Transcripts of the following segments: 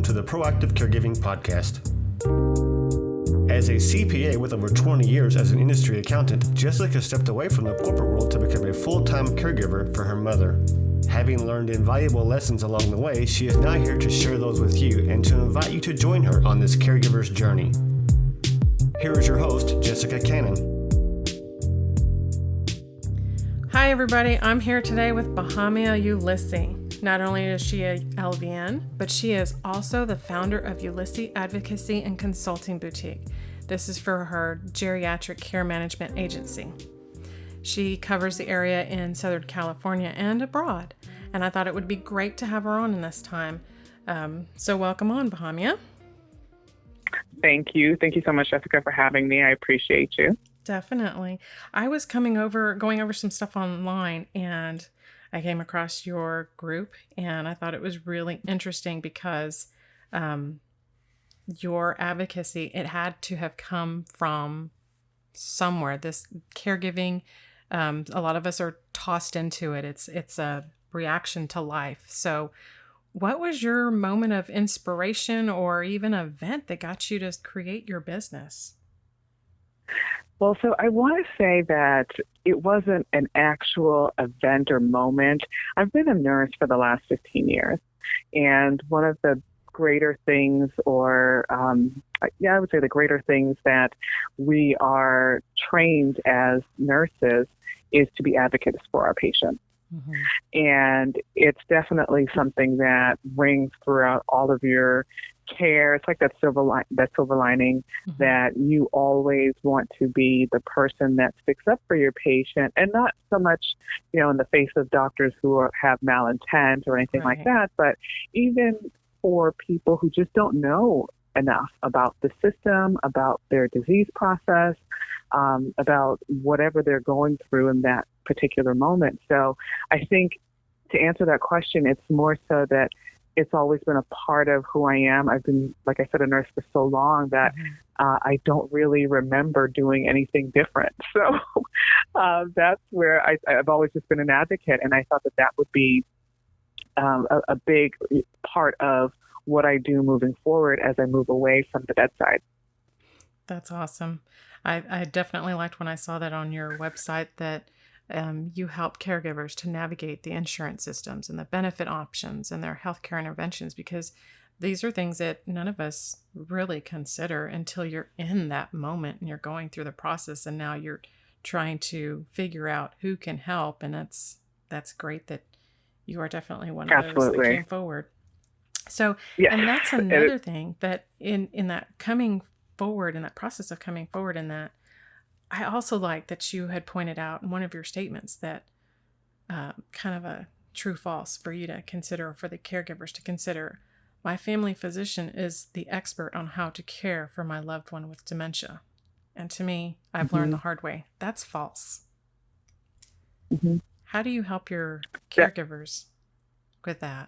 Welcome to the Proactive Caregiving Podcast. As a CPA with over 20 years as an industry accountant, Jessica stepped away from the corporate world to become a full-time caregiver for her mother. Having learned invaluable lessons along the way, she is now here to share those with you and to invite you to join her on this caregiver's journey. Here is your host, Jessica Cannon. Hi everybody, I'm here today with Bahamia Ulysse. Not only is she a LVN, but she is also the founder of Ulysse Advocacy and Consulting Boutique. This is for her geriatric care management agency. She covers the area in Southern California and abroad, and I thought it would be great to have her on in this time. So welcome on, Bahamia. Thank you. Thank you so much, Jessica, for having me. I appreciate you. Definitely. I was going over some stuff online, and I came across your group, and I thought it was really interesting because your advocacy, it had to have come from somewhere. This caregiving, a lot of us are tossed into it. It's a reaction to life. So what was your moment of inspiration or even event that got you to create your business? Well, so I want to say that it wasn't an actual event or moment. I've been a nurse for the last 15 years. And one of the greater things I would say the greater things that we are trained as nurses is to be advocates for our patients. Mm-hmm. And it's definitely something that rings throughout all of your care. It's like that silver lining mm-hmm. that you always want to be the person that sticks up for your patient, and not so much, in the face of doctors who have malintent or anything right. like that, but even for people who just don't know enough about the system, about their disease process, about whatever they're going through in that particular moment. So I think to answer that question, it's more so that it's always been a part of who I am. I've been, like I said, a nurse for so long that mm-hmm. I don't really remember doing anything different. So that's where I've always just been an advocate. And I thought that would be a big part of what I do moving forward as I move away from the bedside. That's awesome. I definitely liked when I saw that on your website that you help caregivers to navigate the insurance systems and the benefit options and their healthcare interventions, because these are things that none of us really consider until you're in that moment and you're going through the process, and now you're trying to figure out who can help. And that's great that you are definitely one of Absolutely. Those that came forward. So, yeah. And that's another thing that in that coming forward, in that process of coming forward in that, I also like that you had pointed out in one of your statements that kind of a true false for you to consider, for the caregivers to consider. My family physician is the expert on how to care for my loved one with dementia. And to me, I've mm-hmm. learned the hard way. That's false. Mm-hmm. How do you help your caregivers with that?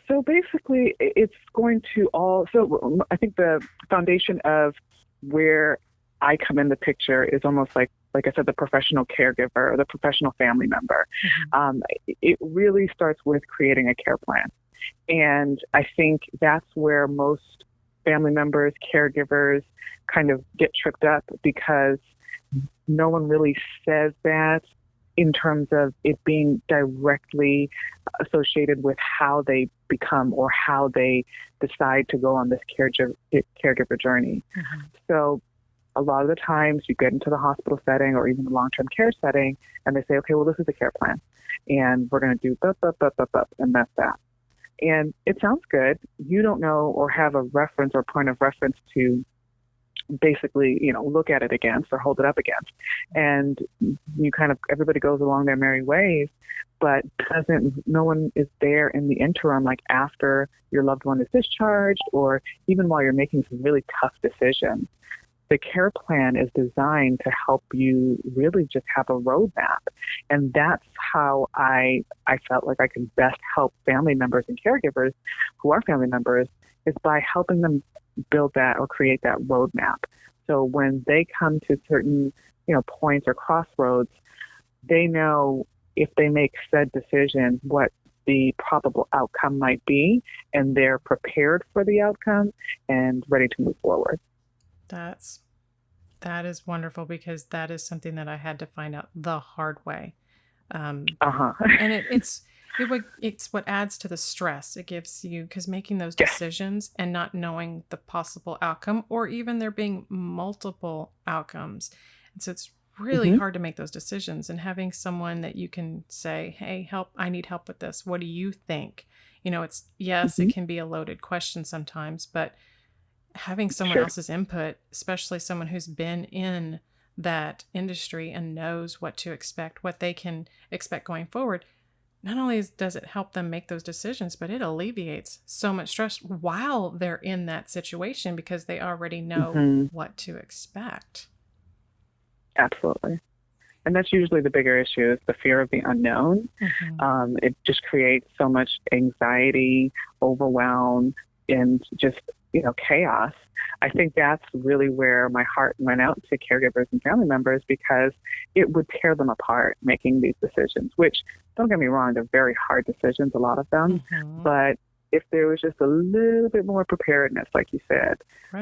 So basically, it's going to so I think the foundation of where I come in the picture is almost like I said, the professional caregiver or the professional family member. Mm-hmm. It really starts with creating a care plan. And I think that's where most family members, caregivers kind of get tripped up, because no one really says that in terms of it being directly associated with how they become or how they decide to go on this caregiver journey. Mm-hmm. So a lot of the times you get into the hospital setting or even the long-term care setting, and they say, okay, well, this is a care plan, and we're going to do and that's that. And it sounds good. You don't know or have a reference or point of reference to basically, look at it against or hold it up against. And you everybody goes along their merry ways, but no one is there in the interim, like after your loved one is discharged or even while you're making some really tough decisions. The care plan is designed to help you really just have a roadmap. And that's how I felt like I could best help family members and caregivers who are family members, is by helping them build that or create that roadmap. So when they come to certain, points or crossroads, they know if they make said decision, what the probable outcome might be, and they're prepared for the outcome and ready to move forward. That is wonderful, because that is something that I had to find out the hard way. And it's what adds to the stress it gives you, because making those decisions and not knowing the possible outcome, or even there being multiple outcomes. And so it's really hard to make those decisions, and having someone that you can say, hey, I need help with this. What do you think? It's, yes, it can be a loaded question sometimes, but having someone else's input, especially someone who's been in that industry and knows what to expect, what they can expect going forward, not only does it help them make those decisions, but it alleviates so much stress while they're in that situation, because they already know what to expect. Absolutely. And that's usually the bigger issue, is the fear of the unknown. It just creates so much anxiety, overwhelm, and just, chaos. I think that's really where my heart went out to caregivers and family members, because it would tear them apart making these decisions, which, don't get me wrong, they're very hard decisions, a lot of them. But if there was just a little bit more preparedness, like you said,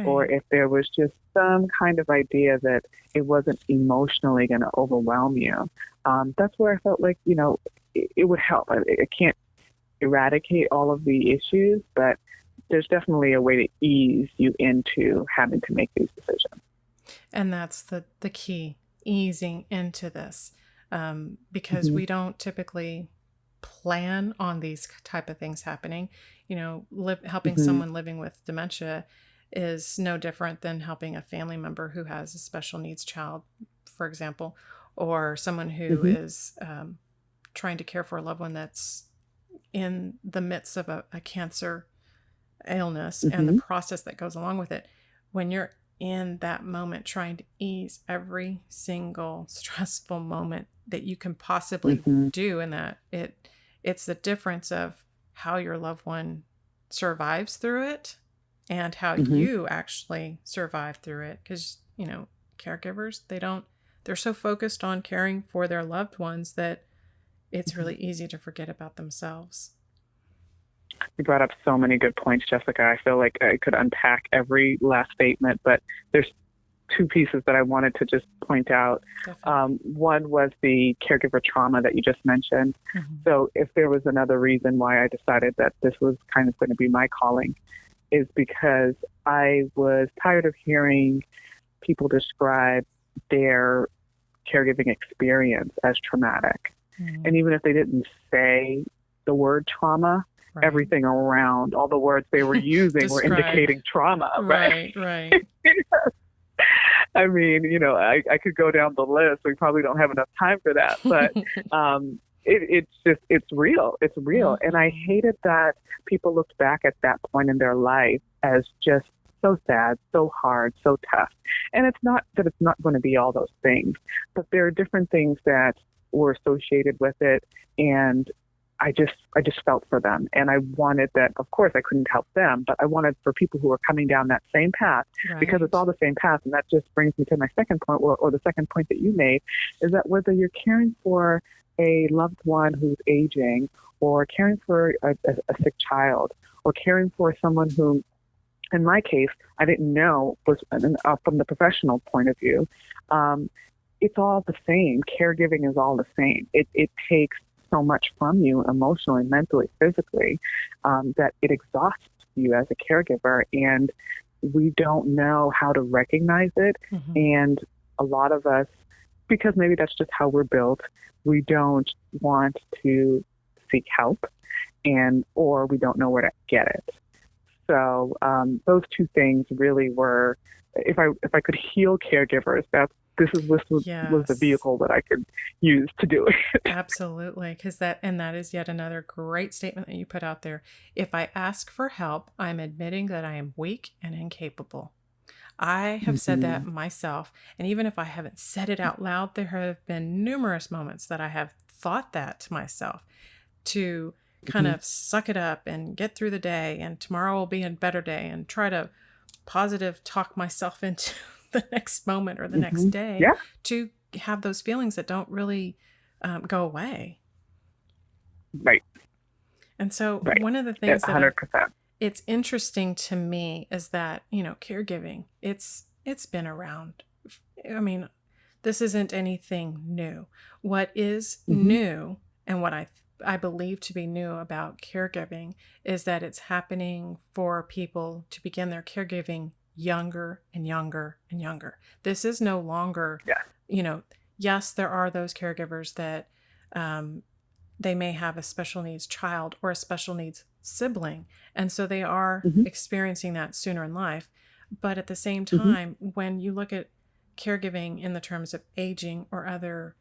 or if there was just some kind of idea that it wasn't emotionally going to overwhelm you, that's where I felt like, it would help. It can't eradicate all of the issues, but there's definitely a way to ease you into having to make these decisions. And that's the key, easing into this, because we don't typically plan on these type of things happening. Helping someone living with dementia is no different than helping a family member who has a special needs child, for example, or someone who is trying to care for a loved one that's in the midst of a cancer illness and the process that goes along with it. When you're in that moment trying to ease every single stressful moment that you can possibly do, in that it's the difference of how your loved one survives through it and how you actually survive through it. Because caregivers, they're so focused on caring for their loved ones that it's really easy to forget about themselves. You brought up so many good points, Jessica. I feel like I could unpack every last statement, but there's two pieces that I wanted to just point out. One was the caregiver trauma that you just mentioned. So if there was another reason why I decided that this was kind of going to be my calling, is because I was tired of hearing people describe their caregiving experience as traumatic. And even if they didn't say the word trauma, everything around, all the words they were using were indicating trauma, right? I mean, I could go down the list. We probably don't have enough time for that, but it's real. It's real. And I hated that people looked back at that point in their life as just so sad, so hard, so tough. And it's not that it's not going to be all those things, but there are different things that were associated with it. And I just felt for them. And I wanted that, of course, I couldn't help them, but I wanted for people who are coming down that same path, because it's all the same path. And that just brings me to my second point, or the second point that you made, is that whether you're caring for a loved one who's aging, or caring for a sick child, or caring for someone who, in my case, I didn't know was from the professional point of view, it's all the same. Caregiving is all the same. It takes so much from you emotionally, mentally, physically, that it exhausts you as a caregiver, and we don't know how to recognize it. And a lot of us, because maybe that's just how we're built, we don't want to seek help, or we don't know where to get it. So those two things really were, if I could heal caregivers, this was the vehicle that I could use to do it. Absolutely. Because that is yet another great statement that you put out there. If I ask for help, I'm admitting that I am weak and incapable. I have said that myself. And even if I haven't said it out loud, there have been numerous moments that I have thought that to myself, to kind of suck it up and get through the day, and tomorrow will be a better day, and try to positive talk myself into the next moment or the next day, to have those feelings that don't really go away. Right. And so Right. one of the things that 100%. it's interesting to me is that, caregiving, it's been around. I mean, this isn't anything new. What is Mm-hmm. new, and what I believe to be new about caregiving, is that it's happening for people to begin their caregiving younger and younger and younger. This is no longer, Yeah. Yes, there are those caregivers that they may have a special needs child or a special needs sibling. And so they are Mm-hmm. experiencing that sooner in life. But at the same Mm-hmm. time, when you look at caregiving in the terms of aging or other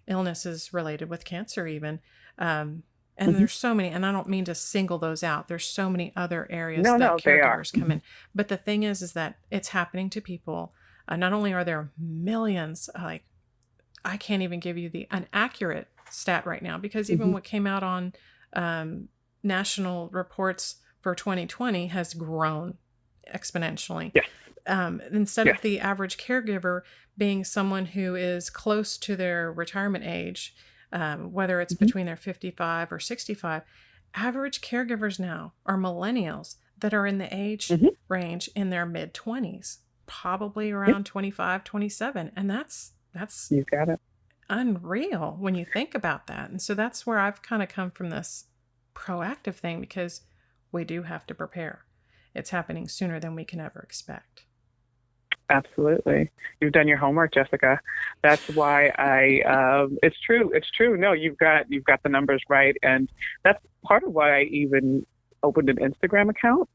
illnesses related with cancer, even, and Mm-hmm. there's so many, and I don't mean to single those out. There's so many other areas No, that they are. caregivers come in. But the thing is that it's happening to people. Not only are there millions, like I can't even give you an accurate stat right now, because even Mm-hmm. what came out on national reports for 2020 has grown exponentially. Yes. Instead Yes. of the average caregiver being someone who is close to their retirement age, whether it's Mm-hmm. between their 55 or 65, average caregivers now are millennials that are in the age Mm-hmm. range in their mid 20s, probably around 25, 27. And that's You got it. unreal when you think about that. And so that's where I've kind of come from, this proactive thing, because we do have to prepare. It's happening sooner than we can ever expect. Absolutely. You've done your homework, Jessica. That's why it's true. It's true. No, you've got the numbers right. And that's part of why I even opened an Instagram account,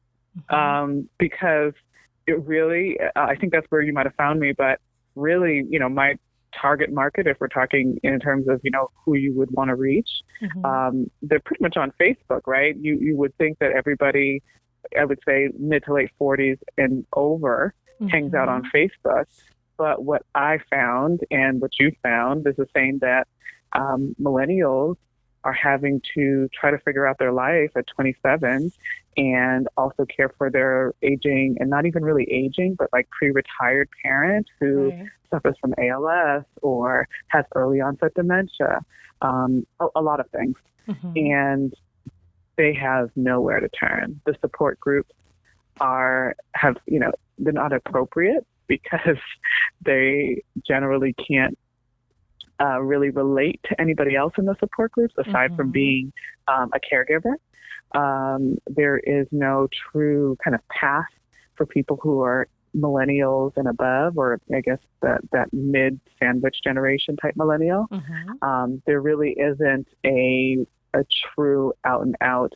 because it really, I think that's where you might have found me, but really, my target market, if we're talking in terms of, who you would want to reach, they're pretty much on Facebook, right? You would think that everybody, I would say mid to late 40s and over, hangs out on Facebook. But what I found and what you found is the same, that millennials are having to try to figure out their life at 27 and also care for their aging, and not even really aging, but like pre-retired parent who suffers from ALS or has early onset dementia, a lot of things. And they have nowhere to turn. The support groups they're not appropriate because they generally can't really relate to anybody else in the support groups aside from being a caregiver. There is no true kind of path for people who are millennials and above, or I guess that mid sandwich generation type millennial. There really isn't a true out and out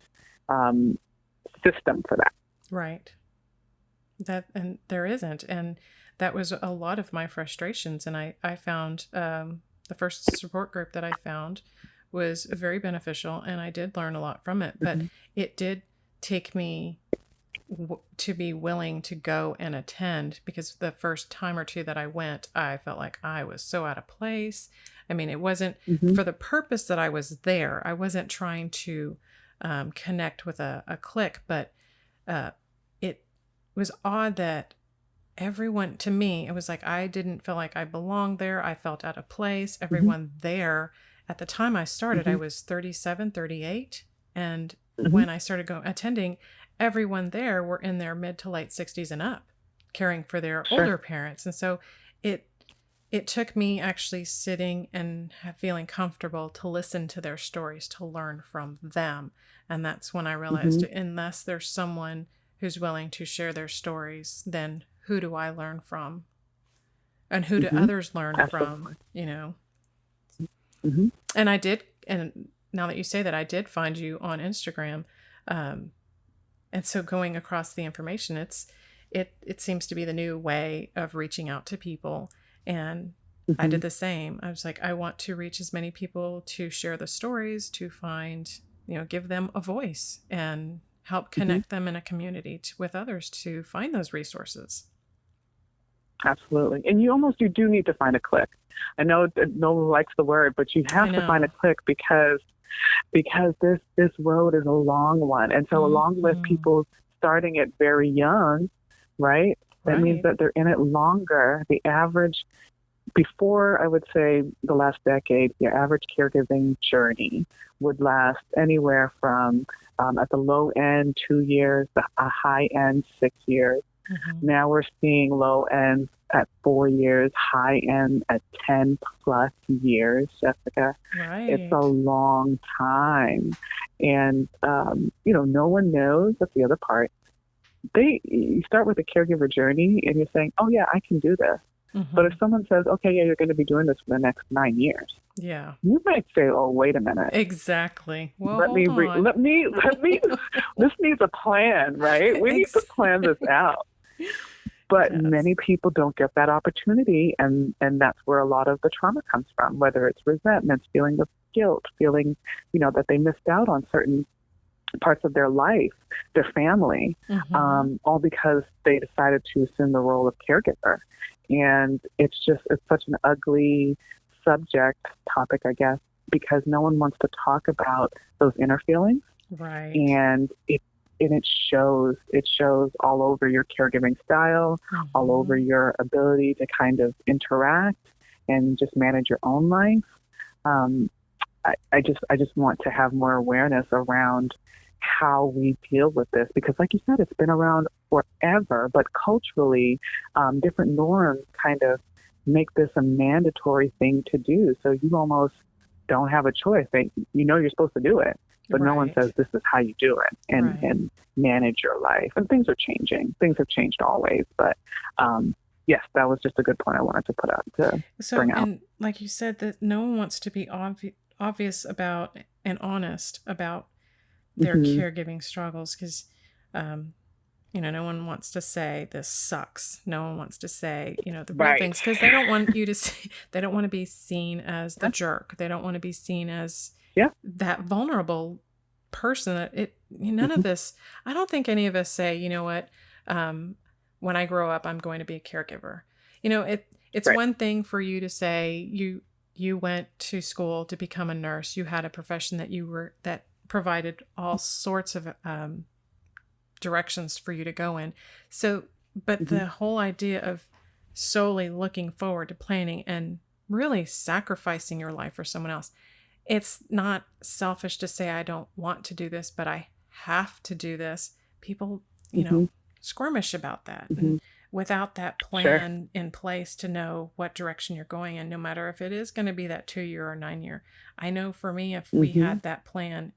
system for that. Right. And there isn't. And that was a lot of my frustrations. And I found the first support group that I found was very beneficial, and I did learn a lot from it. But it did take me to be willing to go and attend, because the first time or two that I went, I felt like I was so out of place. I mean, it wasn't for the purpose that I was there. I wasn't trying to connect with a clique, but it was odd that everyone, to me, it was like I didn't feel like I belonged there. I felt out of place. Everyone there, at the time I started, I was 37, 38. And when I started attending, everyone there were in their mid to late 60s and up, caring for their older parents. And so it took me actually sitting and feeling comfortable to listen to their stories, to learn from them. And that's when I realized, unless there's someone who's willing to share their stories, then who do I learn from? And who do others learn from, And I did, and now that you say that, I did find you on Instagram. And so going across the information, it seems to be the new way of reaching out to people. And I did the same. I was like, I want to reach as many people to share the stories, to find, give them a voice and help connect them in a community with others to find those resources. Absolutely. And you do need to find a clique. I know that no one likes the word, but you have to find a clique because this road is a long one. And so along with people starting it very young, right? That means that they're in it longer. The average before, I would say the last decade, your average caregiving journey would last anywhere from, at the low end, 2 years, a high end, 6 years. Now we're seeing low end at 4 years, high end at 10 plus years, Jessica. Right. It's a long time. And, no one knows. That's the other part. You start with a caregiver journey and you're saying, oh yeah, I can do this. But if someone says, okay, yeah, you're going to be doing this for the next 9 years. Yeah. You might say, oh, wait a minute. Exactly. Well, let me, this needs a plan, right? We need to plan this out. But many people don't get that opportunity. And that's where a lot of the trauma comes from, whether it's resentment, feeling of guilt, feeling, that they missed out on certain parts of their life, their family, all because they decided to assume the role of caregiver. And it's such an ugly topic, I guess, because no one wants to talk about those inner feelings. Right. And it shows all over your caregiving style, all over your ability to kind of interact and just manage your own life. I just want to have more awareness around how we deal with this, because like you said, it's been around forever, but culturally, different norms kind of make this a mandatory thing to do. So you almost don't have a choice. You're supposed to do it, but no one says this is how you do it and manage your life. And things are changing. Things have changed always. But yes, that was just a good point I wanted to put out to bring out. And like you said, that no one wants to be obvious about and honest about their caregiving struggles, because no one wants to say this sucks. No one wants to say the real things, because they don't want you to see, they don't want to be seen as the jerk. They don't want to be seen as that vulnerable person. None of this. I don't think any of us say, when I grow up, I'm going to be a caregiver. It's one thing for you to say you went to school to become a nurse. You had a profession that provided all sorts of directions for you to go in. So, but the whole idea of solely looking forward to planning and really sacrificing your life for someone else, it's not selfish to say, I don't want to do this, but I have to do this. People, squirmish about that. And without that plan in place to know what direction you're going in, no matter if it is going to be that 2 year or 9 year. I know for me, if we had that plan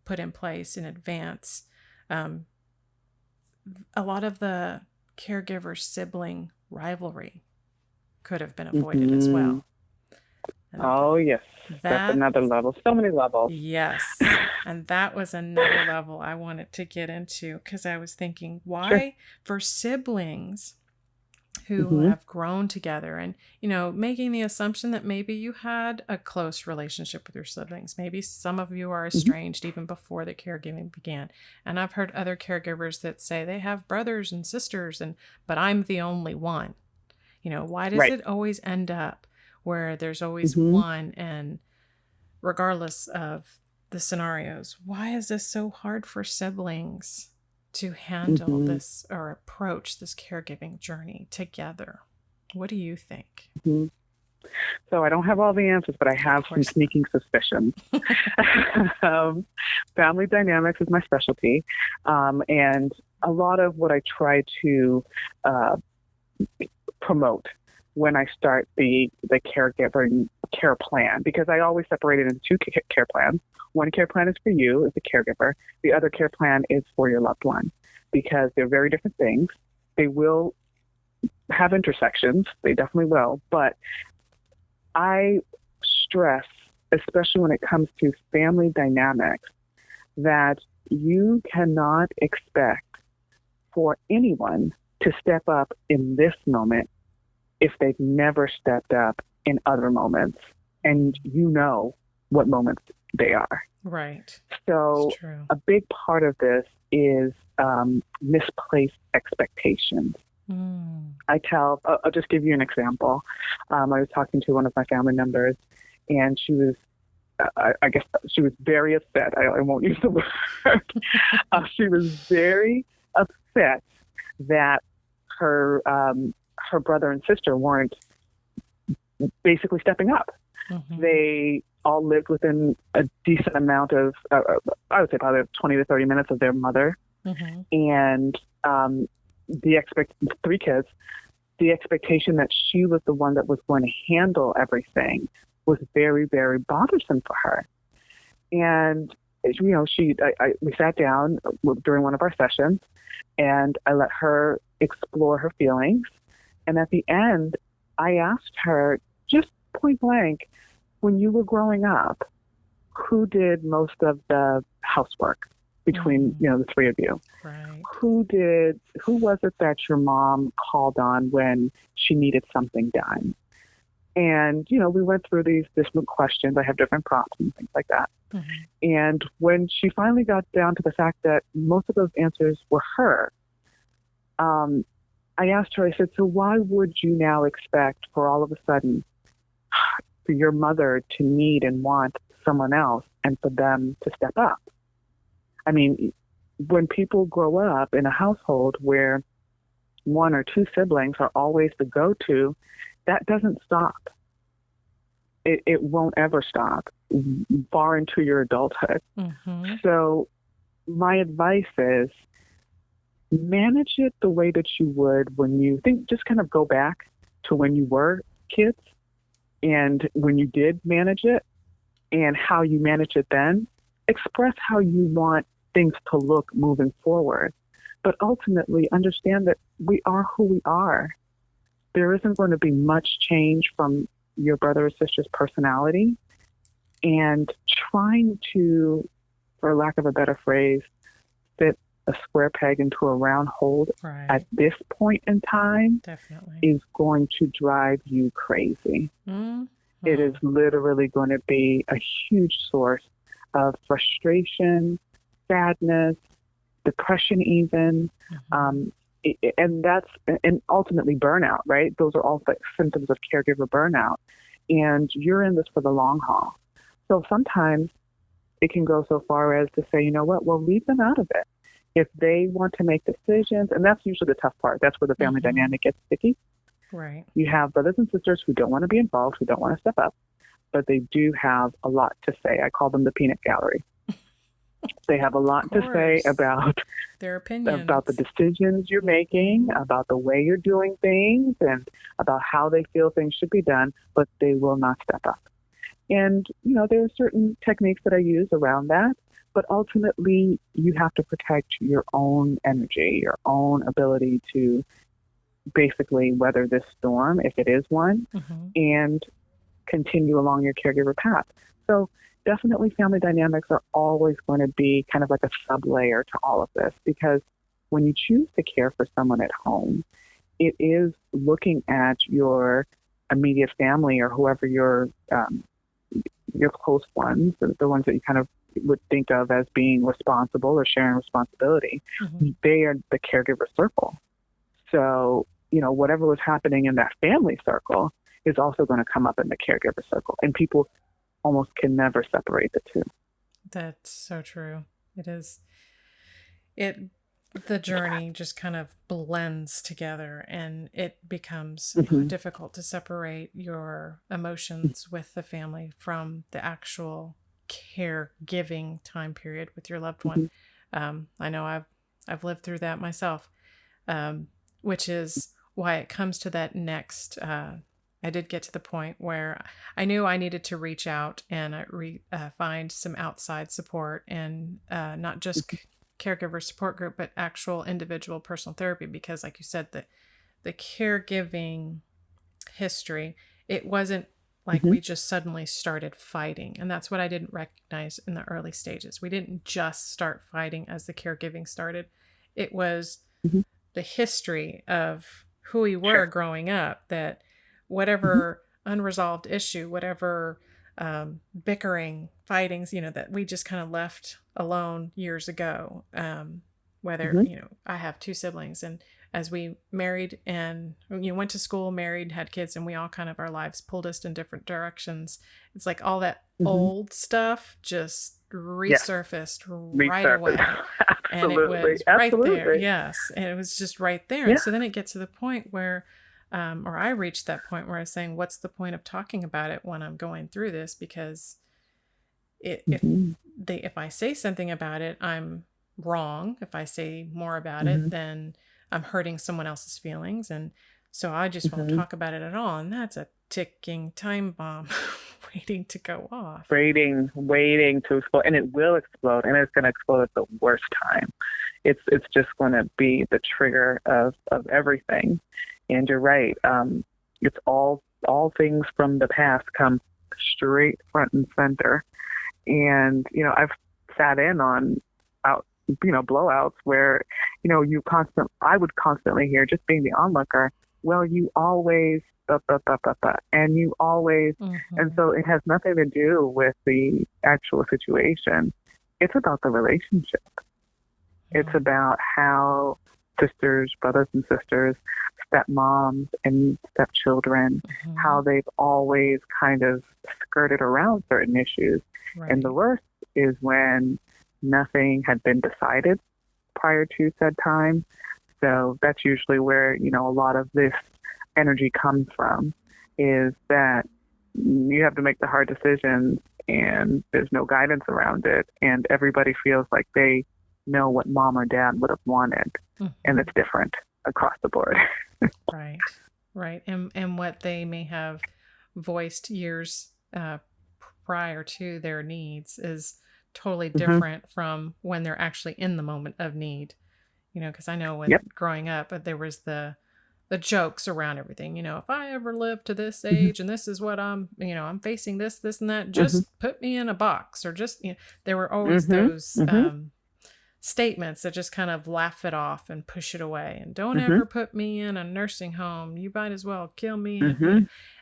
put in place in advance, a lot of the caregiver sibling rivalry could have been avoided as well. And oh yes, that's another level. So many levels. Yes, and that was another level I wanted to get into, because I was thinking, why for siblings who have grown together and, making the assumption that maybe you had a close relationship with your siblings. Maybe some of you are estranged even before the caregiving began. And I've heard other caregivers that say they have brothers and sisters, but I'm the only one. Why does it always end up where there's always one, and regardless of the scenarios, why is this so hard for siblings to handle this or approach this caregiving journey together? What do you think? So I don't have all the answers, but I have some sneaking suspicions. Family dynamics is my specialty. And a lot of what I try to promote when I start the caregiver care plan, because I always separate it into two care plans. One care plan is for you as a caregiver. The other care plan is for your loved one, because they're very different things. They will have intersections. They definitely will. But I stress, especially when it comes to family dynamics, that you cannot expect for anyone to step up in this moment if they've never stepped up in other moments, and what moments they are. Right. So a big part of this is misplaced expectations. I'll just give you an example. I was talking to one of my family members, and she was, I guess she was very upset. I won't use the word. She was very upset that her brother and sister weren't basically stepping up. Mm-hmm. They all lived within a decent amount of, I would say probably 20 to 30 minutes of their mother. Mm-hmm. And three kids, the expectation that she was the one that was going to handle everything was very, very bothersome for her. And, you know, we sat down during one of our sessions, and I let her explore her feelings. And at the end, I asked her, just point blank, when you were growing up, who did most of the housework between, you know, the three of you? Right. Who was it that your mom called on when she needed something done? And, you know, we went through these different questions. I have different prompts and things like that. Mm-hmm. And when she finally got down to the fact that most of those answers were her, I asked her, I said, so why would you now expect for all of a sudden for your mother to need and want someone else and for them to step up? I mean, when people grow up in a household where one or two siblings are always the go-to, that doesn't stop. It won't ever stop far into your adulthood. Mm-hmm. So my advice is manage it the way that you would when you think, just kind of go back to when you were kids and when you did manage it and how you manage it then. Express how you want things to look moving forward. But ultimately understand that we are who we are. There isn't going to be much change from your brother or sister's personality, and trying to, for lack of a better phrase, fit a square peg into a round hole at this point in time definitely is going to drive you crazy. Mm-hmm. It is literally going to be a huge source of frustration, sadness, depression even, and ultimately burnout, right? Those are all symptoms of caregiver burnout. And you're in this for the long haul. So sometimes it can go so far as to say, you know what, well, leave them out of it. If they want to make decisions, and that's usually the tough part, that's where the family dynamic gets sticky. Right. You have brothers and sisters who don't want to be involved, who don't want to step up, but they do have a lot to say. I call them the peanut gallery. They have a lot to say about their opinions, about the decisions you're making, about the way you're doing things, and about how they feel things should be done, but they will not step up. And, you know, there are certain techniques that I use around that, but ultimately you have to protect your own energy, your own ability to basically weather this storm, if it is one, and continue along your caregiver path. So definitely family dynamics are always going to be kind of like a sub-layer to all of this, because when you choose to care for someone at home, it is looking at your immediate family or whoever your close ones, the ones that you kind of would think of as being responsible or sharing responsibility. They are the caregiver circle. So, you know, whatever was happening in that family circle is also going to come up in the caregiver circle. And people almost can never separate the two. That's so true. It is. The journey just kind of blends together, and it becomes difficult to separate your emotions with the family from the actual caregiving time period with your loved one. I know I've lived through that myself, which is why it comes to that next. I did get to the point where I knew I needed to reach out and find some outside support, and not just caregiver support group, but actual individual personal therapy. Because like you said, the caregiving history, it wasn't like we just suddenly started fighting. And that's what I didn't recognize in the early stages. We didn't just start fighting as the caregiving started. It was the history of who we were growing up, that whatever unresolved issue, whatever bickering, fightings, you know, that we just kind of left alone years ago. Whether, you know, I have two siblings, and as we married and, you know, went to school, married, had kids, and we all kind of, our lives pulled us in different directions. It's like all that old stuff just resurfaced right away. And it was right there. Yes. And it was just right there. And so then it gets to the point where or I reached that point where I was saying, what's the point of talking about it when I'm going through this? Because if I say something about it, I'm wrong. If I say more about it, then I'm hurting someone else's feelings. And so I just won't talk about it at all. And that's a ticking time bomb waiting to go off. Waiting to explode. And it will explode, and it's going to explode at the worst time. It's just going to be the trigger of everything. And you're right. It's all things from the past come straight front and center. And, I've sat in on blowouts where, I would constantly hear, just being the onlooker, well, you always, and you always, and so it has nothing to do with the actual situation. It's about the relationship. It's about how sisters, brothers and sisters, stepmoms and stepchildren, how they've always kind of skirted around certain issues. Right. And the worst is when nothing had been decided prior to said time. So that's usually where, a lot of this energy comes from, is that you have to make the hard decisions and there's no guidance around it. And everybody feels like they know what mom or dad would have wanted. And it's different across the board. Right. And what they may have voiced years prior to their needs is totally different from when they're actually in the moment of need. Because I know when growing up, there was the jokes around everything. If I ever live to this age and this is what I'm facing this and that, just put me in a box, or just, there were always those statements that just kind of laugh it off and push it away. And don't ever put me in a nursing home. You might as well kill me.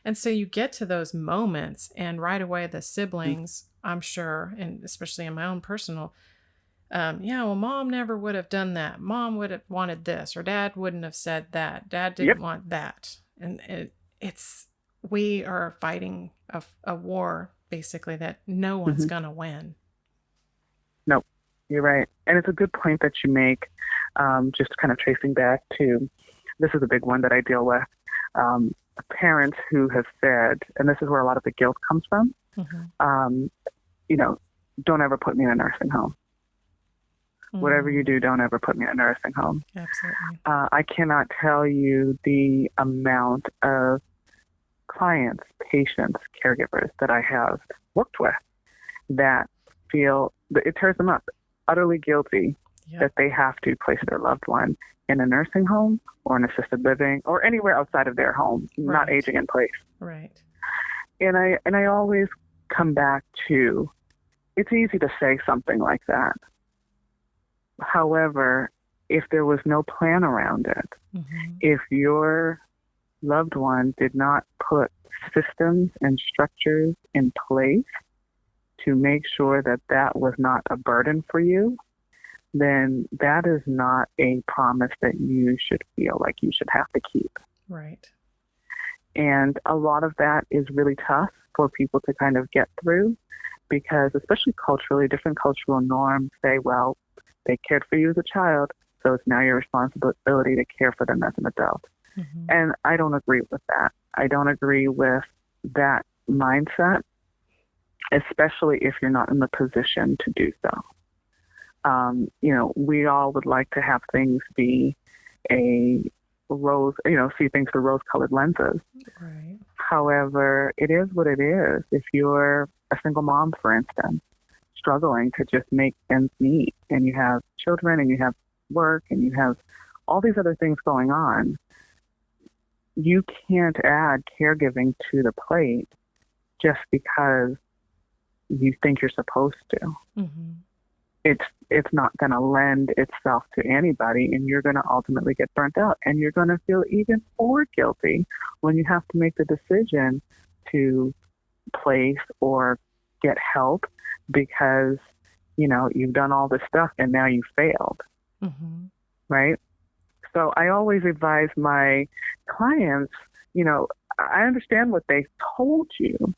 And so you get to those moments, and right away the siblings, I'm sure, and especially in my own personal, well, mom never would have done that. Mom would have wanted this, or dad wouldn't have said that. Dad didn't want that. And we are fighting a war, basically, that no one's going to win. Nope, you're right. And it's a good point that you make, just kind of tracing back to, this is a big one that I deal with, parents who have said, and this is where a lot of the guilt comes from, don't ever put me in a nursing home. Whatever you do, don't ever put me in a nursing home. Absolutely. I cannot tell you the amount of clients, patients, caregivers that I have worked with that feel that it tears them up, utterly guilty that they have to place their loved one in a nursing home or an assisted living or anywhere outside of their home, not aging in place. Right. And I always come back to, it's easy to say something like that. However, if there was no plan around it, if your loved one did not put systems and structures in place to make sure that that was not a burden for you, then that is not a promise that you should feel like you should have to keep. Right. And a lot of that is really tough for people to kind of get through, because especially culturally, different cultural norms say, well, they cared for you as a child, so it's now your responsibility to care for them as an adult. And I don't agree with that. I don't agree with that mindset, especially if you're not in the position to do so. We all would like to have things be see things through rose-colored lenses. Right. However, it is what it is. If you're a single mom, for instance, struggling to just make ends meet, and you have children and you have work and you have all these other things going on, you can't add caregiving to the plate just because you think you're supposed to. It's not going to lend itself to anybody, and you're going to ultimately get burnt out, and you're going to feel even more guilty when you have to make the decision to place or get help, because you've done all this stuff and now you failed. Right? So I always advise my clients, I understand what they told you,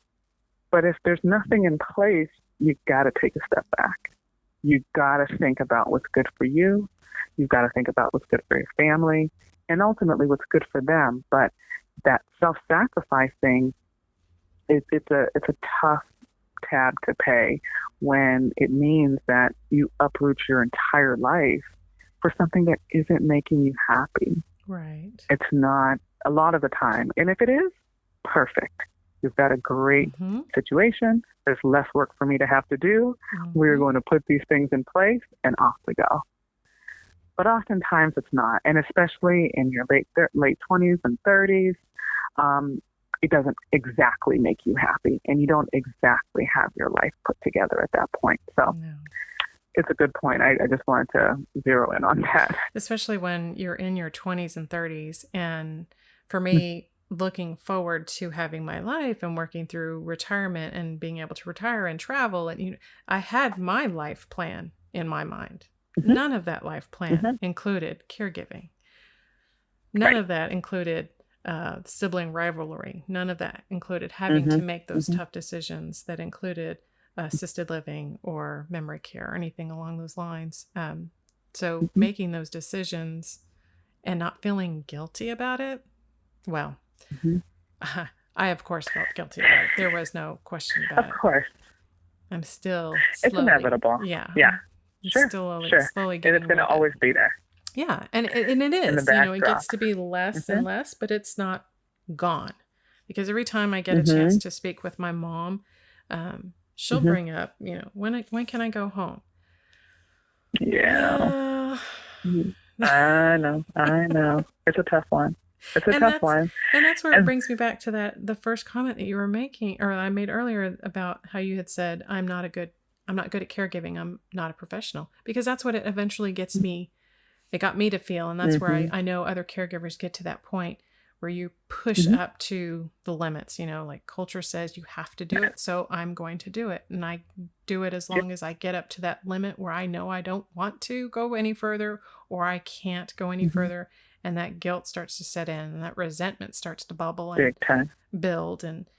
but if there's nothing in place, you've got to take a step back. You've got to think about what's good for you. You've got to think about what's good for your family. and ultimately what's good for them. But that self-sacrifice thing, it's a tough tab to pay when it means that you uproot your entire life for something that isn't making you happy. Right. It's not a lot of the time. And if it is, perfect. You've got a great situation. There's less work for me to have to do. We're going to put these things in place and off we go. But oftentimes it's not. And especially in your late 20s and 30s, it doesn't exactly make you happy. And you don't exactly have your life put together at that point. So it's a good point. I just wanted to zero in on that. Especially when you're in your 20s and 30s. And for me, looking forward to having my life and working through retirement and being able to retire and travel. And I had my life plan in my mind. None of that life plan included caregiving. None of that included sibling rivalry. None of that included having to make those tough decisions that included assisted living or memory care or anything along those lines. So making those decisions and not feeling guilty about it, well, I of course felt guilty about it. There was no question about it. Of course. I'm still It's slowly, inevitable. Yeah. Sure. Slowly And getting it's going to rid of always be there. Yeah. And it is, it gets to be less and less, but it's not gone. Because every time I get a chance to speak with my mom, she'll bring up, when can I go home? Yeah. I know. It's a tough one. It's a tough one. And that's where it brings me back to the first comment that you were making, or I made earlier, about how you had said, I'm not good at caregiving. I'm not a professional, because that's what it eventually gets me. It got me to feel. And that's where I know other caregivers get to that point where you push up to the limits, like culture says you have to do it. So I'm going to do it. And I do it as long as I get up to that limit where I know I don't want to go any further, or I can't go any further. And that guilt starts to set in, and that resentment starts to bubble and build. And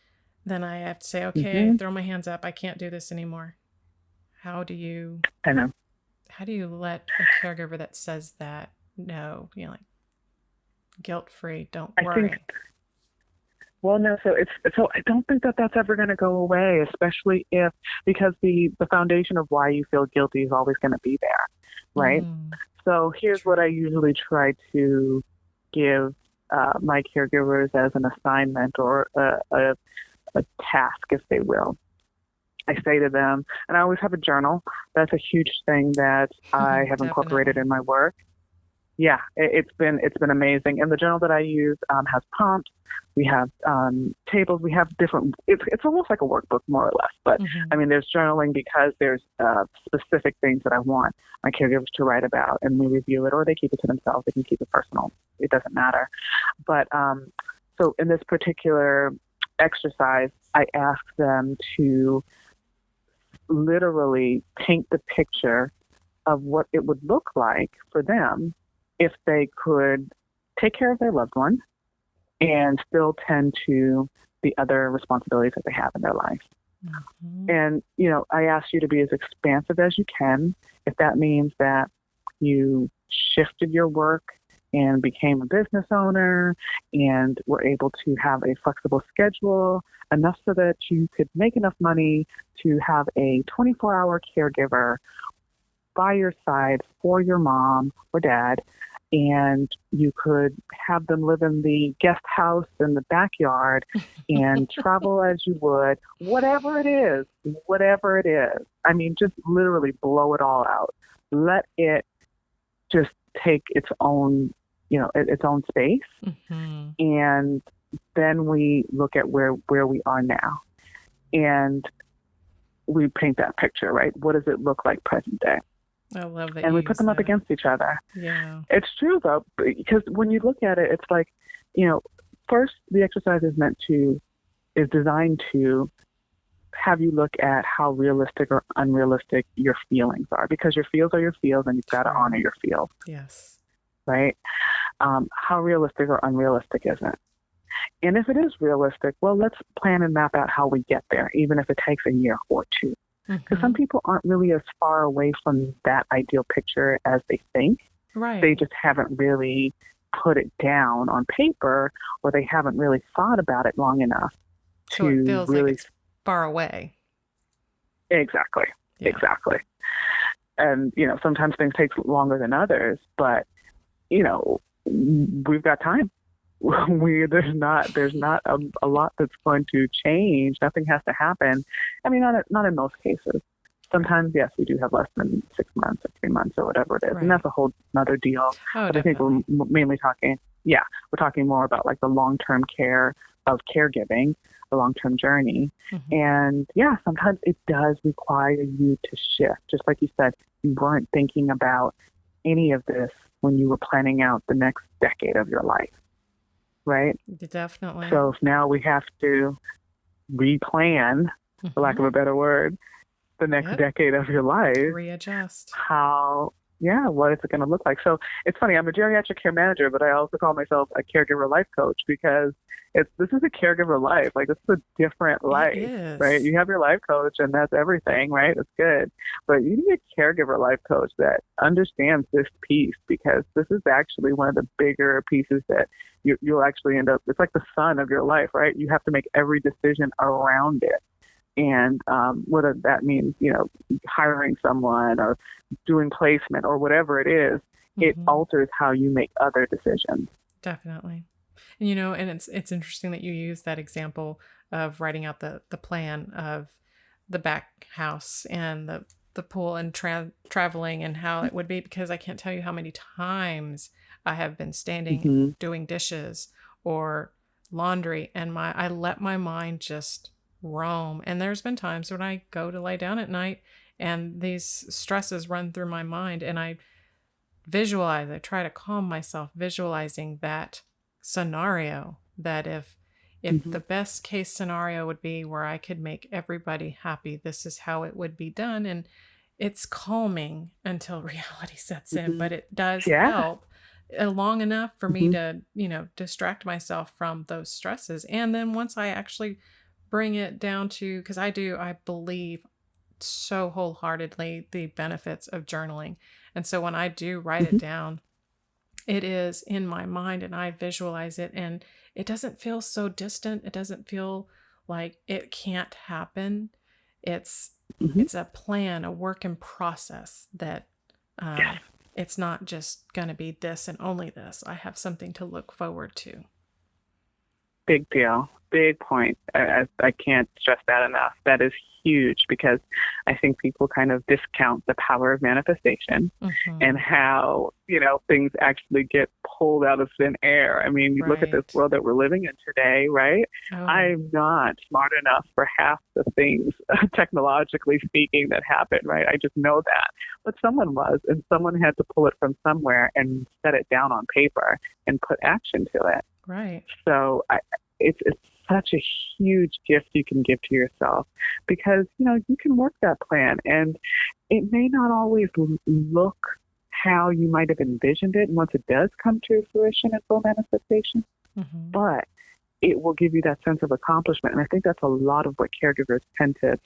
then I have to say, okay, throw my hands up. I can't do this anymore. How do you let a caregiver that says that know, like guilt-free, don't worry? So I don't think that's ever going to go away, especially because the foundation of why you feel guilty is always going to be there, right? So here's what I usually try to give my caregivers as an assignment or a task, if they will. I say to them, and I always have a journal. That's a huge thing that I have incorporated in my work. Yeah, it's been amazing. And the journal that I use has prompts. We have tables. We have different. It's almost like a workbook, more or less. But I mean, there's journaling because there's specific things that I want my caregivers to write about, and we review it, or they keep it to themselves. They can keep it personal. It doesn't matter. But so in this particular exercise, I ask them to literally paint the picture of what it would look like for them if they could take care of their loved one and still tend to the other responsibilities that they have in their life. And, I ask you to be as expansive as you can. If that means that you shifted your work and became a business owner and were able to have a flexible schedule, enough so that you could make enough money to have a 24-hour caregiver by your side for your mom or dad, and you could have them live in the guest house in the backyard and travel as you would, whatever it is. I mean, just literally blow it all out. Let it just take its own, its own space. And then we look at where we are now, and we paint that picture, right? What does it look like present day? I love that. And we put them up against each other. Yeah. It's true, though, because when you look at it, it's like, first the exercise is designed to have you look at how realistic or unrealistic your feelings are, because your feels are your feels, and you've got to honor your feels. Yes. Right? How realistic or unrealistic is it? And if it is realistic, well, let's plan and map out how we get there, even if it takes a year or two. Because some people aren't really as far away from that ideal picture as they think. Right. They just haven't really put it down on paper, or they haven't really thought about it long enough So it to feels really. like it's far away. Exactly. Yeah. Exactly. And, sometimes things take longer than others, but, we've got time. There's not a lot that's going to change. Nothing has to happen. I mean, not in most cases. Sometimes, yes, we do have less than 6 months or 3 months or whatever it is. Right. And that's a whole other deal. Oh, but I think we're mainly talking more about like the long-term care of caregiving, the long-term journey. Mm-hmm. And sometimes it does require you to shift. Just like you said, you weren't thinking about any of this when you were planning out the next decade of your life, right? Definitely. So now we have to replan, for lack of a better word, the next decade of your life. Readjust. What is it going to look like? So it's funny, I'm a geriatric care manager, but I also call myself a caregiver life coach, because this is a caregiver life. Like, this is a different life, right? You have your life coach and that's everything, right? That's good. But you need a caregiver life coach that understands this piece, because this is actually one of the bigger pieces that you'll actually end up, it's like the sun of your life, right? You have to make every decision around it. And whether that means, hiring someone or doing placement or whatever it is, it alters how you make other decisions. Definitely. And, and it's interesting that you use that example of writing out the plan of the back house and the pool and traveling and how it would be, because I can't tell you how many times I have been standing doing dishes or laundry, and I let my mind just roam. And there's been times when I go to lay down at night and these stresses run through my mind, and I try to calm myself, visualizing that scenario, that if the best case scenario would be where I could make everybody happy, this is how it would be done. And it's calming until reality sets in, but it does help long enough for me to, distract myself from those stresses. And then once I actually bring it down to, because I believe so wholeheartedly the benefits of journaling. And so when I do write it down, it is in my mind and I visualize it, and it doesn't feel so distant. It doesn't feel like it can't happen. It's a plan, a work in process that it's not just going to be this and only this. I have something to look forward to. Big deal. Big point. I can't stress that enough. That is huge, because I think people kind of discount the power of manifestation and how, things actually get pulled out of thin air. I mean, you look at this world that we're living in today, right? Oh. I'm not smart enough for half the things, technologically speaking, that happen, right? I just know that. But someone was, and someone had to pull it from somewhere and set it down on paper and put action to it. Right. So it's such a huge gift you can give to yourself, because, you can work that plan, and it may not always look how you might have envisioned it. And once it does come to fruition in full manifestation, but it will give you that sense of accomplishment. And I think that's a lot of what caregivers tend to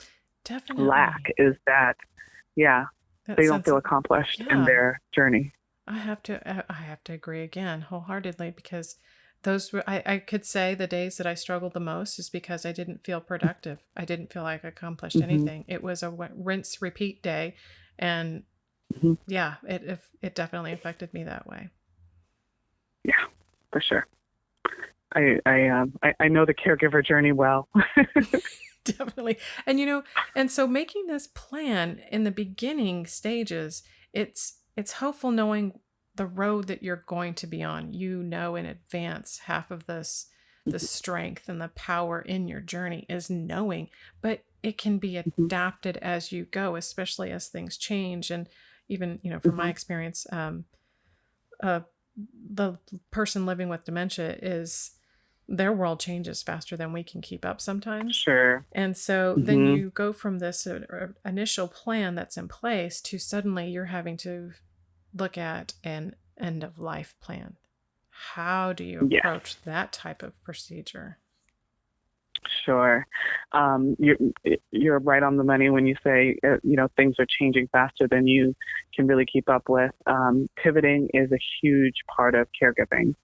lack, is that, they don't feel accomplished in their journey. I have to agree again wholeheartedly, because I could say the days that I struggled the most is because I didn't feel productive. I didn't feel like I accomplished anything. It was a rinse repeat day. And it definitely affected me that way. Yeah, for sure. I know the caregiver journey well. Definitely. And, and so making this plan in the beginning stages, it's helpful knowing the road that you're going to be on. In advance, half of the strength and the power in your journey is knowing, but it can be adapted as you go, especially as things change. And even, from my experience, the person living with dementia their world changes faster than we can keep up sometimes. Sure. And so then you go from this initial plan that's in place to suddenly you're having to look at an end of life plan. How do you approach that type of procedure? Sure. you're right on the money when you say, things are changing faster than you can really keep up with. Pivoting is a huge part of caregiving.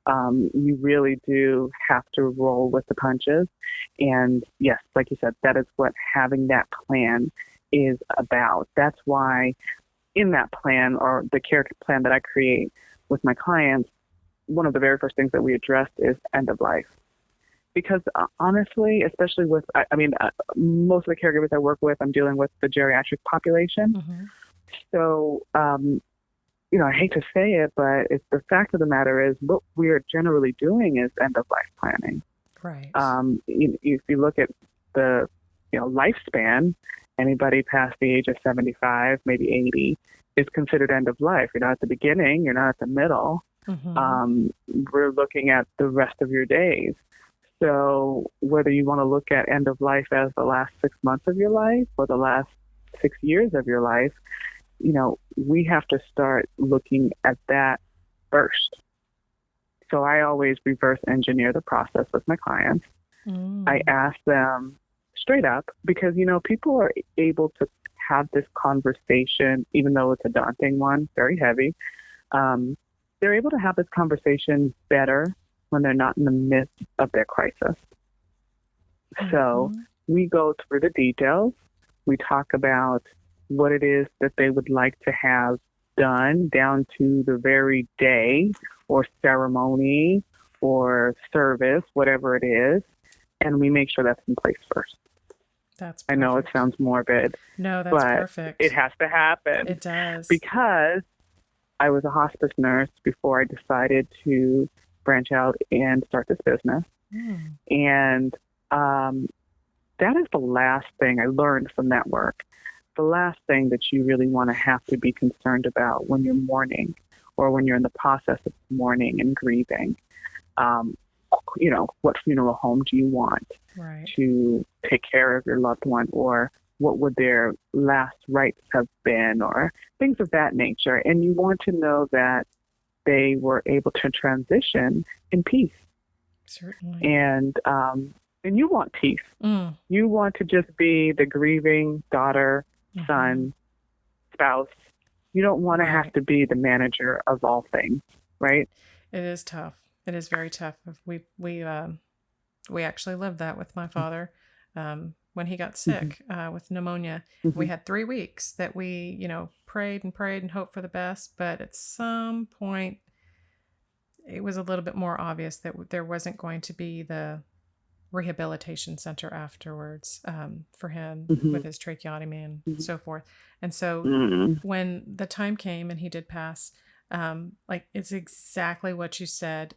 You really do have to roll with the punches. And yes, like you said, that is what having that plan is about. That's why in that plan, or the care plan that I create with my clients, one of the very first things that we address is end of life. Because honestly, especially with, most of the caregivers I work with, I'm dealing with the geriatric population. Mm-hmm. So, I hate to say it, but it's the fact of the matter is what we're generally doing is end of life planning. Right. If you look at the, lifespan, anybody past the age of 75, maybe 80, is considered end of life. You're not at the beginning. You're not at the middle. Mm-hmm. We're looking at the rest of your days. So whether you want to look at end of life as the last 6 months of your life or the last 6 years of your life, we have to start looking at that first. So I always reverse engineer the process with my clients. I ask them straight up because, people are able to have this conversation, even though it's a daunting one, very heavy. They're able to have this conversation better when they're not in the midst of their crisis. So we go through the details. We talk about what it is that they would like to have done down to the very day or ceremony or service, whatever it is. And we make sure that's in place first. That's perfect. I know it sounds morbid. No, that's but perfect. It has to happen. It does. Because I was a hospice nurse before I decided to branch out and start this business. And that is the last thing I learned from that work. The last thing that you really want to have to be concerned about when you're mourning or when you're in the process of mourning and grieving. What funeral home do you want to take care of your loved one, or what would their last rites have been, or things of that nature. And you want to know that they were able to transition in peace. Certainly. And you want peace. You want to just be the grieving daughter, son, spouse. You don't want to have to be the manager of all things, right? It is tough. It is very tough. We actually lived that with my father. When he got sick with pneumonia, we had 3 weeks that we, prayed and hoped for the best. But at some point, it was a little bit more obvious that there wasn't going to be the rehabilitation center afterwards for him with his tracheotomy and so forth. And so when the time came and he did pass, it's exactly what you said.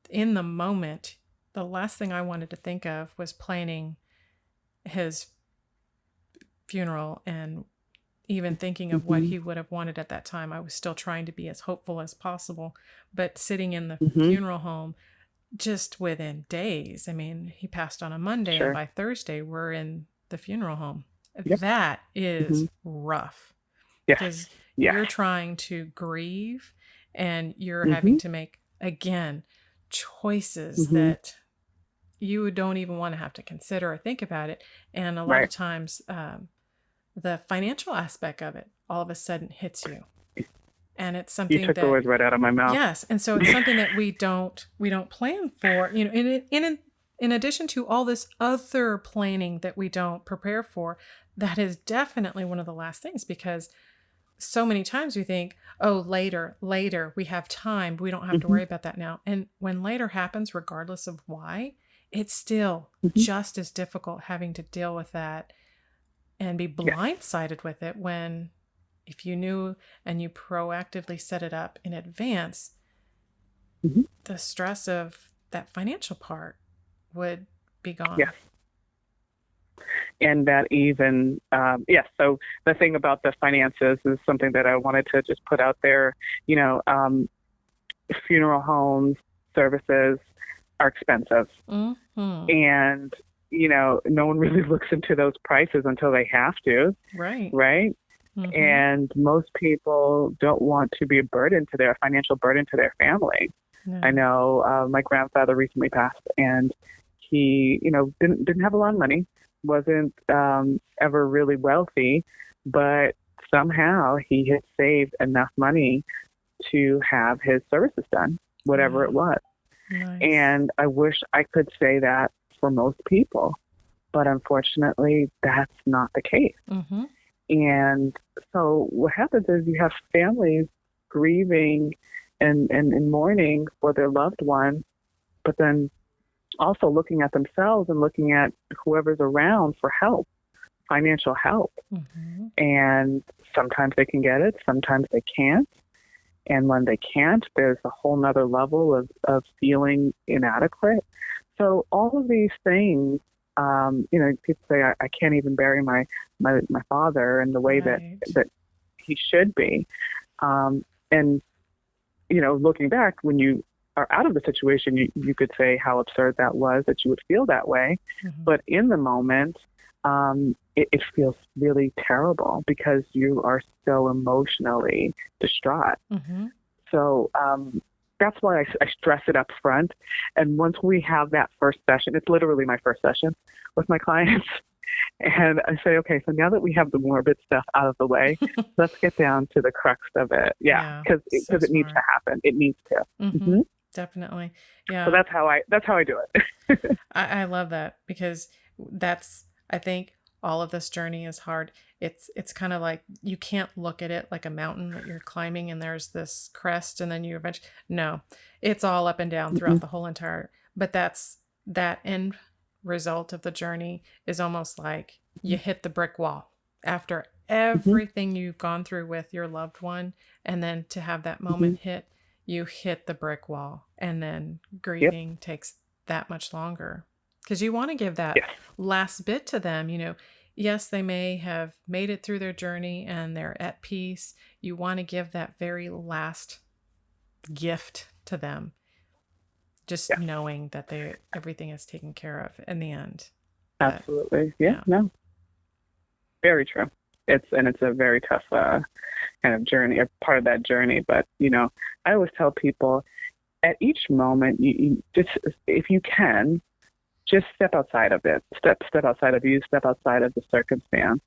In the moment, the last thing I wanted to think of was planning his funeral and even thinking of what he would have wanted at that time. I was still trying to be as hopeful as possible, but sitting in the funeral home just within days. I mean, he passed on a Monday and by Thursday we're in the funeral home. Yep. That is rough because you're trying to grieve and you're having to make, again, choices that you don't even want to have to consider or think about it. And a lot of times the financial aspect of it all of a sudden hits you. And it's something you took the words right out of my mouth. Yes. And so it's something that we don't plan for, in addition to all this other planning that we don't prepare for. That is definitely one of the last things, because so many times we think, oh, later, we have time. We don't have to worry about that now. And when later happens, regardless of why, it's still just as difficult having to deal with that and be blindsided with it, when if you knew and you proactively set it up in advance, the stress of that financial part would be gone. Yes. And that even, so the thing about the finances is something that I wanted to just put out there. Funeral homes, services are expensive. And, no one really looks into those prices until they have to. Right? And most people don't want to be a financial burden to their family. No. I know my grandfather recently passed, and he, didn't have a lot of money, wasn't ever really wealthy, but somehow he had saved enough money to have his services done, whatever it was. Nice. And I wish I could say that for most people, but unfortunately, that's not the case. Mm-hmm. And so what happens is you have families grieving and mourning for their loved one, but then also looking at themselves and looking at whoever's around for help, financial help. Mm-hmm. And sometimes they can get it, sometimes they can't. And when they can't, there's a whole nother level of feeling inadequate. So all of these things, people say, I can't even bury my father in the way Right. that he should be. And, looking back, when you are out of the situation, you could say how absurd that was, that you would feel that way. Mm-hmm. But in the moment, it feels really terrible because you are so emotionally distraught. Mm-hmm. So that's why I stress it up front. And once we have that first session, it's literally my first session with my clients. And I say, okay, so now that we have the morbid stuff out of the way, let's get down to the crux of it. Yeah, because it needs to happen. It needs to. Mm-hmm. Mm-hmm. Definitely. Yeah. So that's how I do it. I love that because I think all of this journey is hard. It's kind of like you can't look at it like a mountain that you're climbing and there's this crest and then you eventually, no, it's all up and down throughout the whole entire, but that end result of the journey is almost like you hit the brick wall after everything you've gone through with your loved one. And then to have that moment hit, you hit the brick wall, and then grieving takes that much longer because you want to give that last bit to them. Yes, they may have made it through their journey and they're at peace. You want to give that very last gift to them, just knowing that everything is taken care of in the end. Absolutely. No, very true. It's a very tough kind of journey, a part of that journey. But, I always tell people at each moment, you just, if you can, just step outside of it, step outside of you, step outside of the circumstance,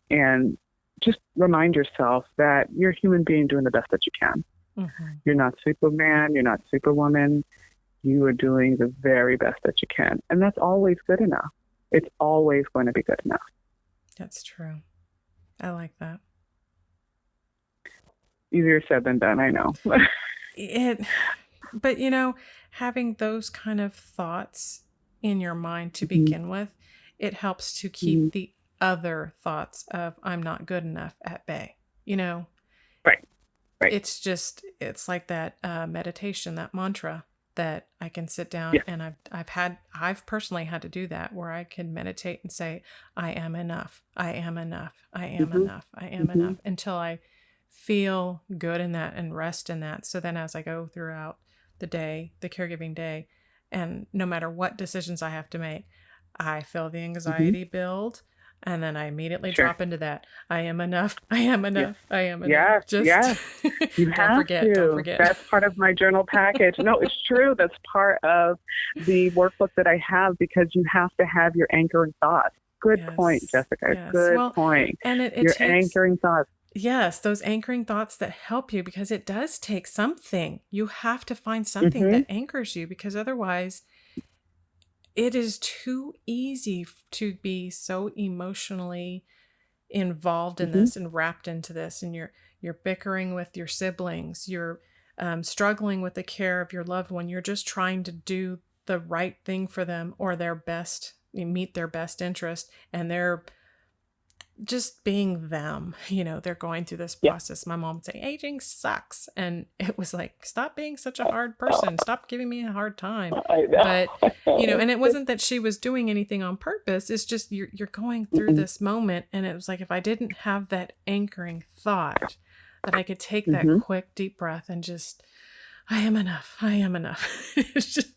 and just remind yourself that you're a human being doing the best that you can. Mm-hmm. You're not Superman. You're not Superwoman. You are doing the very best that you can. And that's always good enough. It's always going to be good enough. That's true. I like that. Easier said than done, I know. But having those kind of thoughts in your mind to begin with, it helps to keep the other thoughts of I'm not good enough at bay. Right. It's like that meditation, that mantra that I can sit down and I've personally had to do that, where I can meditate and say, I am enough. I am enough. I am enough. I am enough, until I feel good in that and rest in that. So then as I go throughout the day, the caregiving day, and no matter what decisions I have to make, I feel the anxiety build. And then I immediately drop into that. I am enough. I am enough. I am enough. Yes. You don't forget. That's part of my journal package. No, it's true. That's part of the workbook that I have, because you have to have your anchoring thoughts. Good point, Jessica. Yes. Good point. And it your takes, anchoring thoughts. Yes, those anchoring thoughts that help you, because it does take something. You have to find something that anchors you, because otherwise it is too easy to be so emotionally involved in this and wrapped into this, and you're bickering with your siblings, you're struggling with the care of your loved one, you're just trying to do the right thing for them or meet their best interest, and they're just being them. They're going through this process. My mom would say, aging sucks. And it was like, stop being such a hard person. Stop giving me a hard time. But, and it wasn't that she was doing anything on purpose. It's just, you're going through this moment. And it was like, if I didn't have that anchoring thought, that I could take that quick, deep breath and just, I am enough. I am enough. It's just,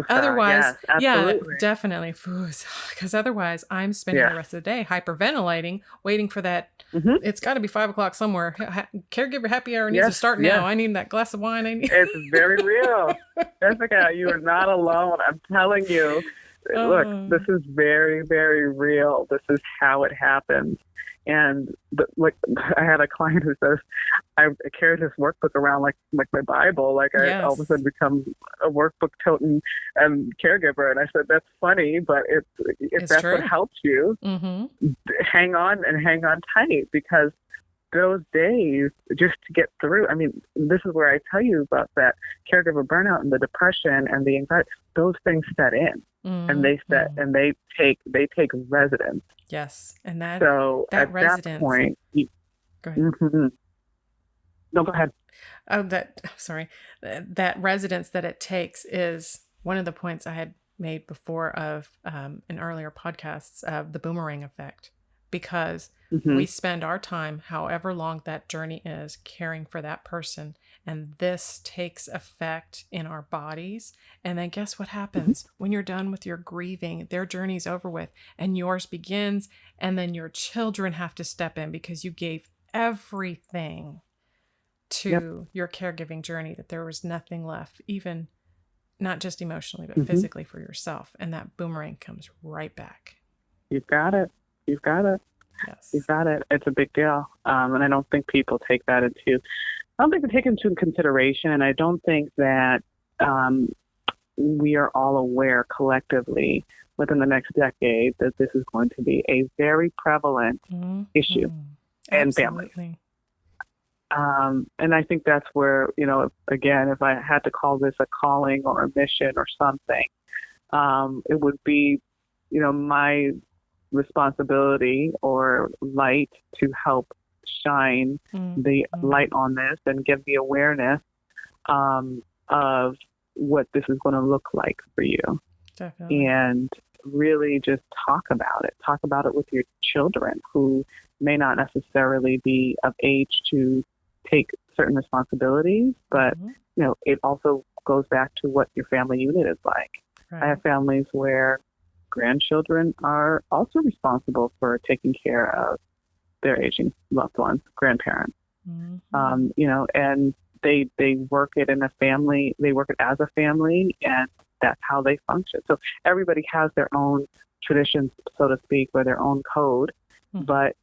otherwise, definitely. Because otherwise I'm spending the rest of the day hyperventilating, waiting for that. It's got to be 5:00 somewhere. Caregiver happy hour needs to start now. I need that glass of wine. It's very real. Jessica, you are not alone. I'm telling you, look, this is very, very real. This is how it happens. And like, I had a client who says, I carry this workbook around like my Bible. Like I all of a sudden become a workbook toting caregiver. And I said, that's funny, but if that's true. What helps you, hang on tight, because those days just to get through. I mean, this is where I tell you about that caregiver burnout and the depression and the anxiety. Those things set in, and they take residence. Yes, and that at residence, that point, go ahead. No, go ahead. Oh, that residence that it takes is one of the points I had made before of in earlier podcasts of the boomerang effect, because we spend our time, however long that journey is, caring for that person. And this takes effect in our bodies. And then guess what happens? When you're done with your grieving, their journey's over with and yours begins. And then your children have to step in because you gave everything to your caregiving journey, that there was nothing left, even not just emotionally, but physically for yourself. And that boomerang comes right back. You've got it. Yes. You got it. It's a big deal. And I don't think people take that into consideration. And I don't think that we are all aware collectively within the next decade that this is going to be a very prevalent issue in families. And I think that's where, again, if I had to call this a calling or a mission or something, it would be, my responsibility or light to help shine the light on this and give the awareness of what this is going to look like for you. Definitely. And really just talk about it with your children who may not necessarily be of age to take certain responsibilities, but it also goes back to what your family unit is like. Right. I have families where grandchildren are also responsible for taking care of their aging loved ones, grandparents. And they work it in a family, they work it as a family, and that's how they function. So everybody has their own traditions, so to speak, or their own code. But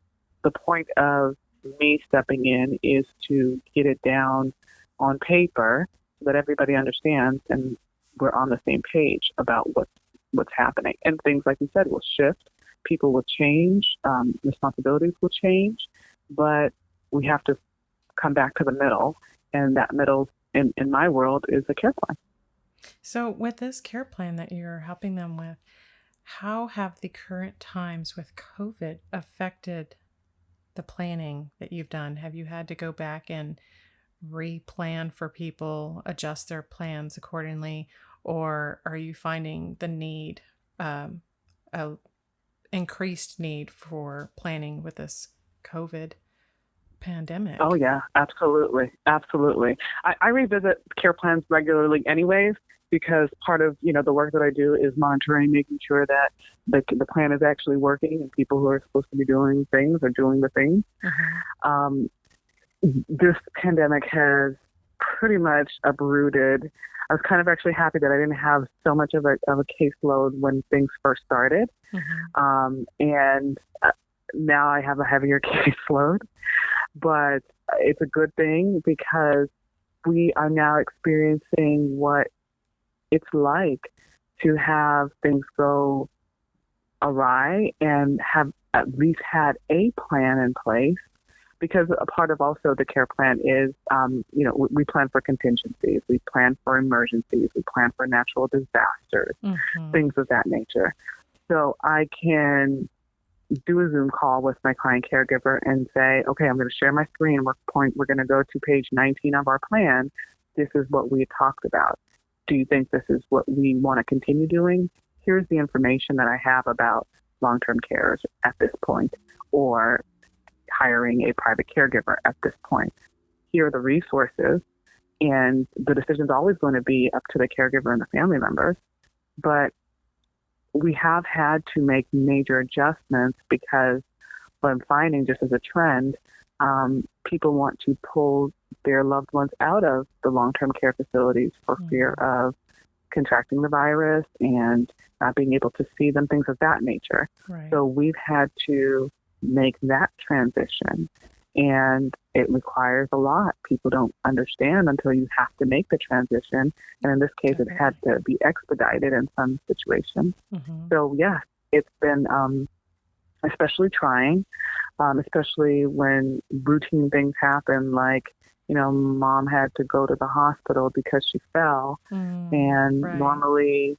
the point of me stepping in is to get it down on paper so that everybody understands and we're on the same page about what's happening. And things, like you said, will shift. People will change. Responsibilities will change. But we have to come back to the middle. And that middle, in my world, is a care plan. So with this care plan that you're helping them with, how have the current times with COVID affected the planning that you've done? Have you had to go back and re-plan for people, adjust their plans accordingly? Or are you finding the need, a increased need for planning with this COVID pandemic? Oh, yeah, absolutely. Absolutely. I revisit care plans regularly anyways, because part of, the work that I do is monitoring, making sure that the plan is actually working and people who are supposed to be doing things are doing the things. This pandemic has pretty much uprooted. I was kind of actually happy that I didn't have so much of a caseload when things first started. And now I have a heavier caseload, but it's a good thing because we are now experiencing what it's like to have things go awry and have at least had a plan in place. Because a part of also the care plan is, we plan for contingencies, we plan for emergencies, we plan for natural disasters, things of that nature. So I can do a Zoom call with my client caregiver and say, okay, I'm going to share my screen. We're going to go to page 19 of our plan. This is what we talked about. Do you think this is what we want to continue doing? Here's the information that I have about long-term carers at this point, or hiring a private caregiver at this point. Here are the resources, and the decision's always going to be up to the caregiver and the family members. But we have had to make major adjustments because what I'm finding, just as a trend, people want to pull their loved ones out of the long-term care facilities for fear of contracting the virus and not being able to see them, things of that nature. Right. So we've had to make that transition, and it requires a lot. People don't understand until you have to make the transition. And in this case, Definitely. it had to be expedited in some situations. Mm-hmm. So, yes, it's been especially trying, especially when routine things happen, like, mom had to go to the hospital because she fell. And right. normally,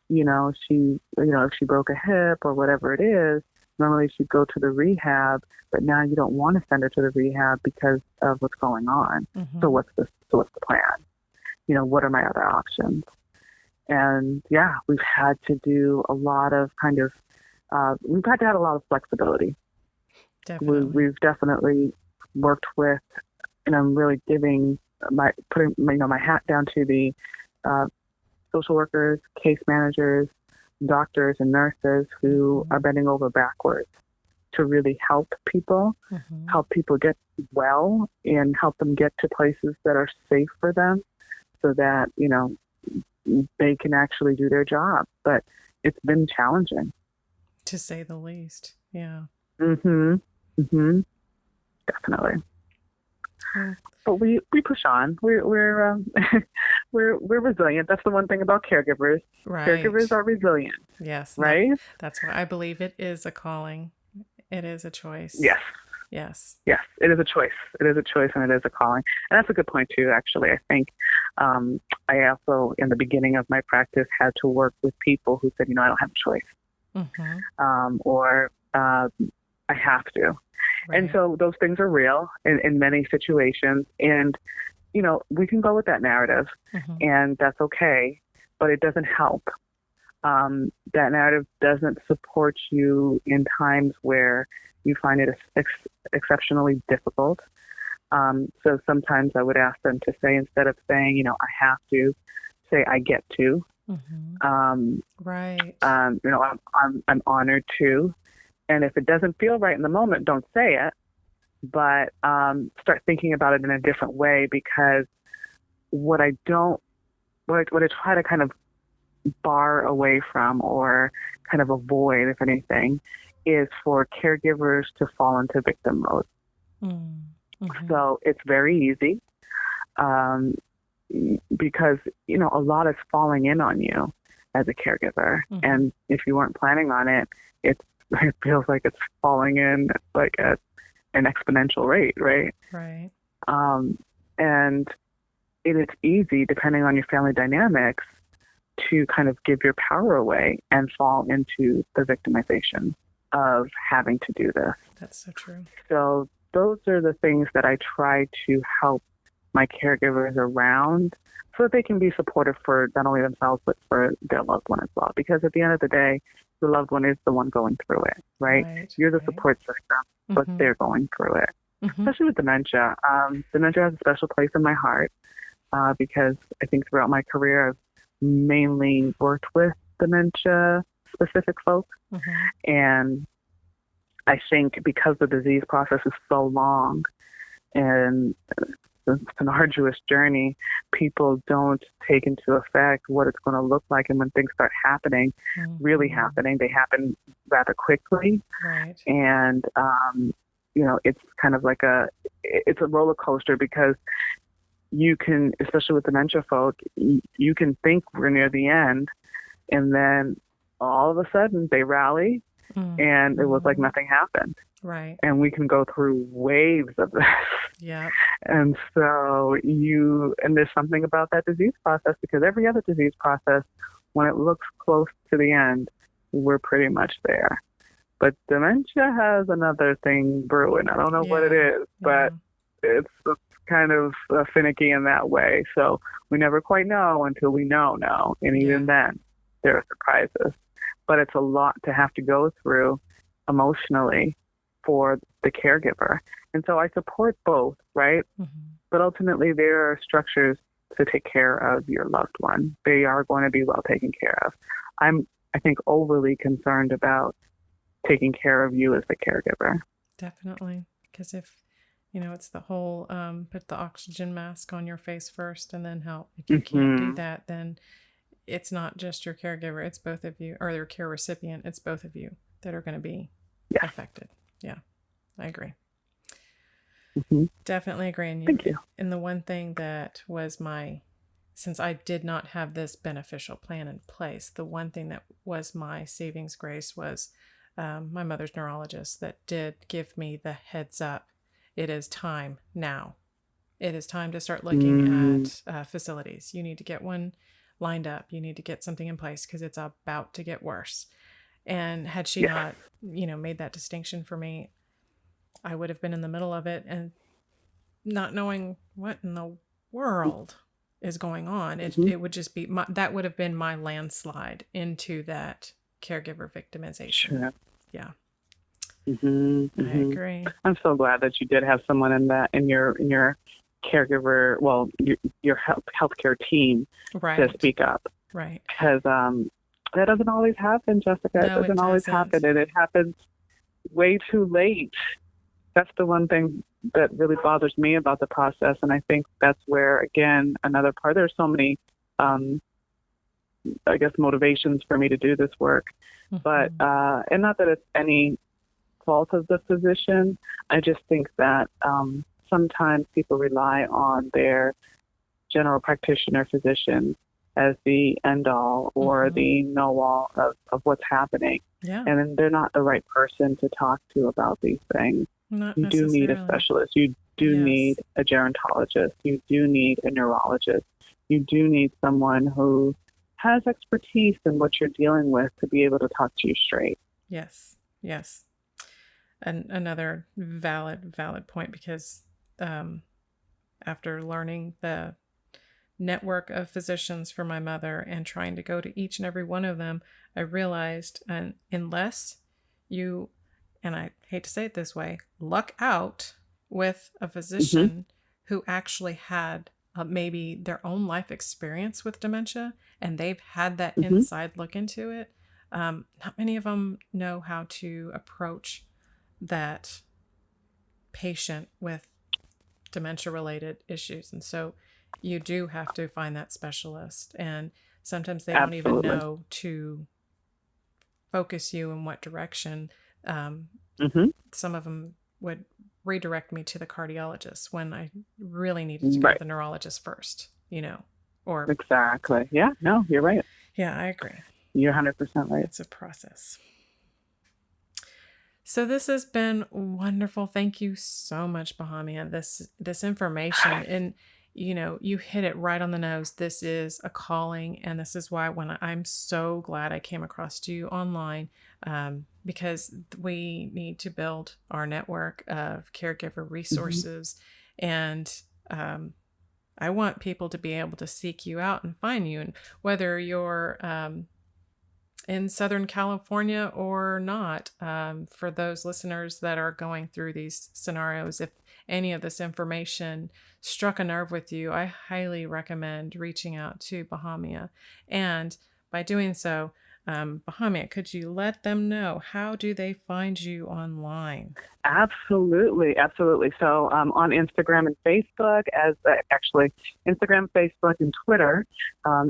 she, if she broke a hip or whatever it is, normally she'd go to the rehab, but now you don't want to send her to the rehab because of what's going on. Mm-hmm. So what's the plan? What are my other options? And yeah, we've had to do a lot of we've had to have a lot of flexibility. Definitely. We've definitely worked with, and I'm really putting my hat down to the social workers, case managers, doctors, and nurses who are bending over backwards to really help people get well and help them get to places that are safe for them so that, they can actually do their job. But it's been challenging. To say the least. Yeah. Mm-hmm. Mm-hmm. Definitely. But we push on. We're resilient. That's the one thing about caregivers. Right. Caregivers are resilient. Yes. Right. That's why I believe it is a calling. It is a choice. Yes. Yes. Yes. It is a choice. It is a choice, and it is a calling. And that's a good point too. Actually, I think I also, in the beginning of my practice, had to work with people who said, I don't have a choice, or I have to. Right. And so those things are real in many situations. And, we can go with that narrative, and that's okay, but it doesn't help. That narrative doesn't support you in times where you find it exceptionally difficult. So sometimes I would ask them to say, instead of saying, I have to, say, I get to. Right. I'm honored to. And if it doesn't feel right in the moment, don't say it, but start thinking about it in a different way, because what I try to kind of bar away from, or kind of avoid, if anything, is for caregivers to fall into victim mode. So it's very easy because, a lot is falling in on you as a caregiver. And if you weren't planning on it, it feels like it's falling in like at an exponential rate, right? Right. And it is easy, depending on your family dynamics, to kind of give your power away and fall into the victimization of having to do this. That's so true. So those are the things that I try to help my caregivers around, so that they can be supportive for not only themselves, but for their loved one as well. Because at the end of the day, the loved one is the one going through it, right? You're the support system, but they're going through it. Especially with dementia. Dementia has a special place in my heart because I think throughout my career, I've mainly worked with dementia-specific folks. And I think because the disease process is so long and it's an arduous journey, people don't take into effect what it's going to look like. And when things start happening, really happening, they happen rather quickly. Right. And, it's kind of like it's a roller coaster, because you can, especially with dementia folk, you can think we're near the end, and then all of a sudden they rally, and it was like nothing happened. Right. And we can go through waves of this. Yeah. And so and there's something about that disease process, because every other disease process, when it looks close to the end, we're pretty much there. But dementia has another thing brewing. I don't know what it is, but it's kind of finicky in that way. So we never quite know until we know. And even then, there are surprises. But it's a lot to have to go through emotionally for the caregiver. And so I support both, right? But ultimately, there are structures to take care of your loved one. They are going to be well taken care of. I think, overly concerned about taking care of you as the caregiver. Definitely. Because if, it's the whole put the oxygen mask on your face first and then help. If you can't do that, then it's not just your caregiver, it's both of you, or your care recipient, it's both of you that are going to be affected. Yeah, I agree. Mm-hmm. Definitely agree. And Thank you. And the one thing that was since I did not have this beneficial plan in place, the one thing that was my savings grace was my mother's neurologist that did give me the heads up. It is time now. It is time to start looking at facilities. You need to get one lined up. You need to get something in place because it's about to get worse. And had she not, made that distinction for me, I would have been in the middle of it and not knowing what in the world is going on. It would just be that would have been my landslide into that caregiver victimization. Sure. Yeah. Mm-hmm. I agree. I'm so glad that you did have someone in your caregiver, well, your healthcare team to speak up. Right. Because that doesn't always happen, Jessica. No, it doesn't always happen, and it happens way too late. That's the one thing that really bothers me about the process, and I think that's where, again, another part. There's so many, I guess, motivations for me to do this work, but and not that it's any fault of the physician. I just think that sometimes people rely on their general practitioner physician as the end all or the know all of what's happening. Yeah. And then they're not the right person to talk to about these things. Not you do need a specialist. You do need a gerontologist. You do need a neurologist. You do need someone who has expertise in what you're dealing with to be able to talk to you straight. Yes. Yes. And another valid point, because after learning the network of physicians for my mother and trying to go to each and every one of them, I realized, unless you, and I hate to say it this way, luck out with a physician who actually had maybe their own life experience with dementia and they've had that inside look into it. Not many of them know how to approach that patient with dementia related issues. And so you do have to find that specialist, and sometimes they don't even know to focus you in what direction. Some of them would redirect me to the cardiologist when I really needed to go to the neurologist first, or exactly. Yeah, no, you're right. Yeah, I agree. You're 100% right. It's a process. So this has been wonderful. Thank you so much, Bahamia. This information, and you hit it right on the nose. This is a calling, and this is why I'm so glad I came across you online, because we need to build our network of caregiver resources, and I want people to be able to seek you out and find you, and whether you're in Southern California or not, for those listeners that are going through these scenarios, if any of this information struck a nerve with you, I highly recommend reaching out to Bahamia. And by doing so, Bahamia, could you let them know, how do they find you online? Absolutely. So on Instagram and Facebook, Instagram, Facebook, and Twitter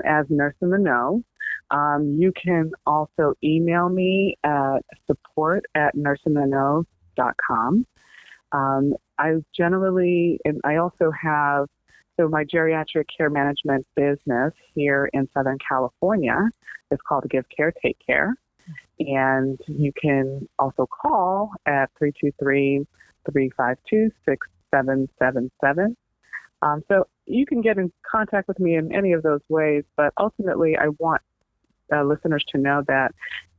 as Nurse in the Know. You can also email me at support@nurseintheknow.com. I generally, and I also have, my geriatric care management business here in Southern California is called Give Care, Take Care. And you can also call at 323-352-6777. So you can get in contact with me in any of those ways, but ultimately I want listeners to know that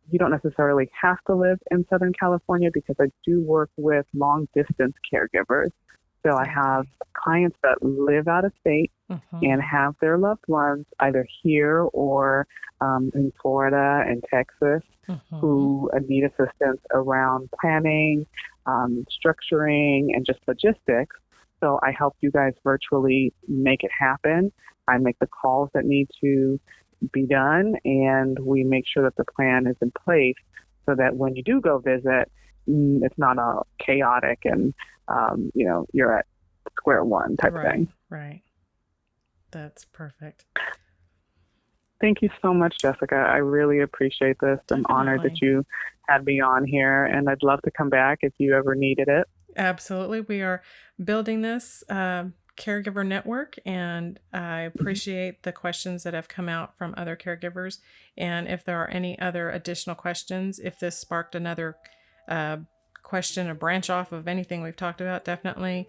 you don't necessarily have to live in Southern California, because I do work with long distance caregivers. So I have clients that live out of state and have their loved ones either here or in Florida and Texas who need assistance around planning, structuring, and just logistics. So I help you guys virtually make it happen. I make the calls that need to be done, and we make sure that the plan is in place so that when you do go visit, it's not a chaotic and you're at square one type of thing. Right. That's perfect. Thank you so much, Jessica. I really appreciate this. I'm honored that you had me on here, and I'd love to come back if you ever needed it. Absolutely. We are building this caregiver network, and I appreciate the questions that have come out from other caregivers. And if there are any other additional questions, if this sparked another question, a branch off of anything we've talked about, definitely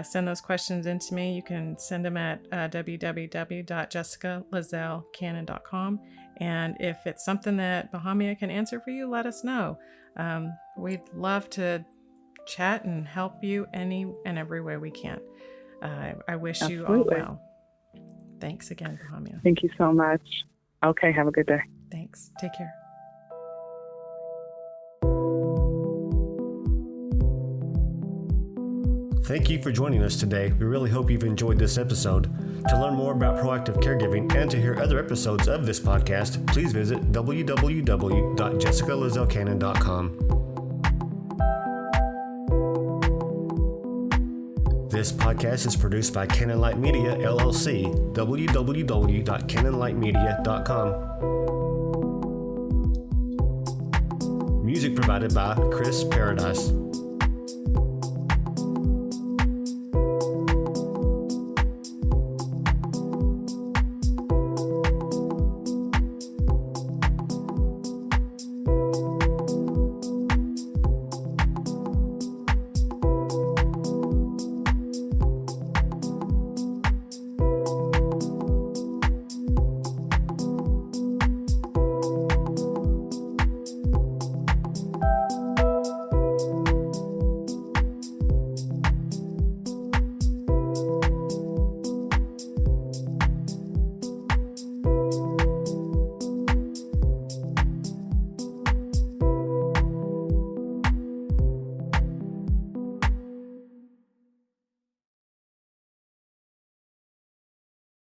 send those questions in to me. You can send them at www.jessicalazellcannon.com. And if it's something that Bahamia can answer for you, let us know. We'd love to chat and help you any and every way we can. I wish you all well. Thanks again, Bahamia. Thank you so much. Okay, have a good day. Thanks. Take care. Thank you for joining us today. We really hope you've enjoyed this episode. To learn more about proactive caregiving and to hear other episodes of this podcast, please visit www.jessicalazellcannon.com. This podcast is produced by Cannon Light Media, LLC, www.cannonlightmedia.com. Music provided by Chris Paradise.